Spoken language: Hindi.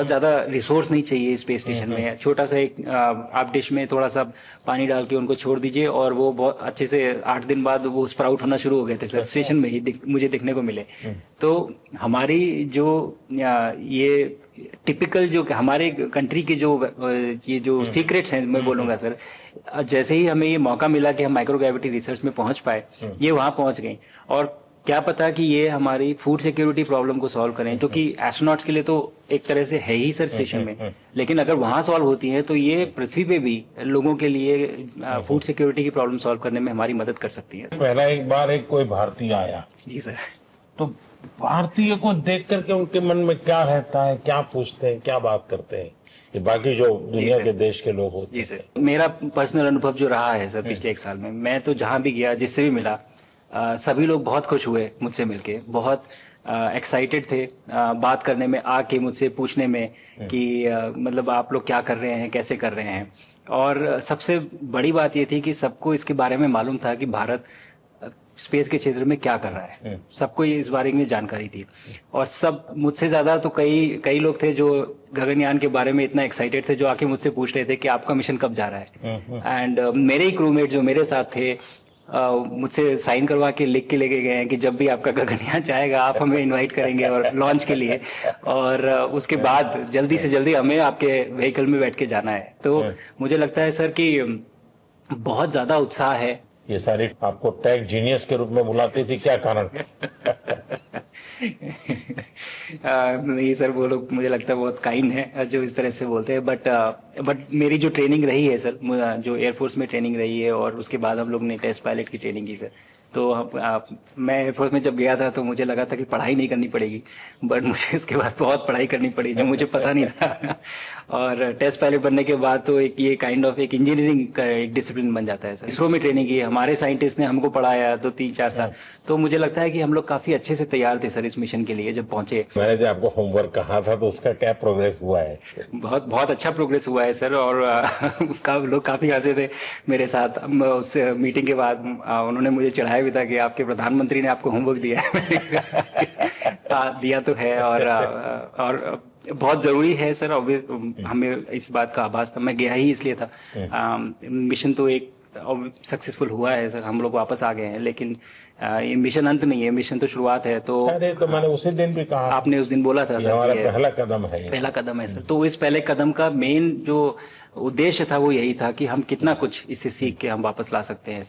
बहुत ज्यादा रिसोर्स नहीं चाहिए स्पेस स्टेशन में। छोटा सा एक आप डिश में थोड़ा सा पानी डाल के उनको छोड़ दीजिए और वो बहुत अच्छे से 8 दिन बाद वो स्प्राउट होना शुरू हो गए थे सर, स्टेशन में ही मुझे देखने को मिले। तो हमारी जो ये टिपिकल जो हमारे कंट्री के जो ये जो सीक्रेट्स हैं मैं बोलूंगा सर, जैसे ही हमें ये मौका मिला कि हम माइक्रोग्रेविटी रिसर्च में पहुंच पाए, ये वहां पहुंच गए। और क्या पता कि ये हमारी फूड सिक्योरिटी प्रॉब्लम को सॉल्व करें, क्योंकि एस्ट्रोनॉट्स के लिए तो एक तरह से है ही सर स्टेशन में, लेकिन अगर वहां सॉल्व होती है तो ये पृथ्वी पे भी लोगों के लिए फूड सिक्योरिटी की प्रॉब्लम सॉल्व करने में हमारी मदद कर सकती है। पहला एक बार एक कोई भारतीय आया जी सर, तो भारतीय को देख करके उनके मन में क्या रहता है, क्या पूछते हैं, क्या बात करते हैं, ये बाकी जो दुनिया के देश के लोग होते हैं? जी सर, मेरा पर्सनल अनुभव जो रहा है सर पिछले 1 साल में, मैं तो जहां भी गया जिससे भी मिला, सभी लोग बहुत खुश हुए मुझसे मिलके, बहुत एक्साइटेड थे बात करने में, आके मुझसे पूछने में कि मतलब आप लोग क्या कर रहे हैं, कैसे कर रहे हैं। और सबसे बड़ी बात ये थी कि सबको इसके बारे में मालूम था कि भारत स्पेस के क्षेत्र में क्या कर रहा है, सबको इस बारे में जानकारी थी। और सब मुझसे ज्यादा तो कई लोग थे जो गगनयान के बारे में इतना एक्साइटेड थे, जो आके मुझसे पूछ रहे थे कि आपका मिशन कब जा रहा है। एंड मेरे ही क्रूमेट जो मेरे साथ थे मुझसे साइन करवा के लिख के लेके गए हैं कि जब भी आपका गगनयान जाएगा आप हमें इनवाइट करेंगे और लॉन्च के लिए, और उसके बाद जल्दी से जल्दी हमें आपके व्हीकल में बैठ के जाना है। तो मुझे लगता है सर कि बहुत ज्यादा उत्साह है। ये सारी आपको टेक जीनियस के रूप में बुलाती थी, क्या कारण? नहीं सर, वो लोग मुझे लगता है बहुत काइंड है जो इस तरह से बोलते हैं, बट मेरी जो ट्रेनिंग रही है सर, जो एयरफोर्स में ट्रेनिंग रही है और उसके बाद हम लोग ने टेस्ट पायलट की ट्रेनिंग की सर। तो मैं एयरफोर्स में जब गया था तो मुझे लगा था कि पढ़ाई नहीं करनी पड़ेगी, बट मुझे इसके बाद बहुत पढ़ाई करनी पड़ी जो मुझे पता नहीं था। और टेस्ट पायलट बनने के बाद तो एक ये काइंड ऑफ एक इंजीनियरिंग का एक डिसिप्लिन बन जाता है सर। इसरो में ट्रेनिंग की, हमारे साइंटिस्ट ने हमको पढ़ाया तो 3-4 साल, तो मुझे लगता है कि हम लोग काफी अच्छे से तैयार थे सर इस मिशन के लिए जब पहुंचे। मैंने जो आपको होमवर्क कहा था तो उसका क्या प्रोग्रेस हुआ है? बहुत अच्छा प्रोग्रेस हुआ है सर, और लोग काफी हंसे थे मेरे साथ। उस मीटिंग के बाद उन्होंने मुझे चढ़ाया भी था कि आपके प्रधानमंत्री ने आपको होमवर्क दिया है। दिया तो है, और बहुत जरूरी है सर। हमें इस बात का आभास था, मैं गया ही इसलिए था। मिशन तो एक सक्सेसफुल हुआ है सर, हम लोग वापस आ गए हैं, लेकिन ये मिशन अंत नहीं है, मिशन तो शुरुआत है। तो अरे तो मैंने उसी दिन भी कहा, आपने उस दिन बोला था सर, हमारा पहला कदम है, पहला कदम है सर। तो इस पहले कदम का मेन जो उद्देश्य था वो यही था कि हम कितना कुछ इससे सीख के हम वापस ला सकते हैं।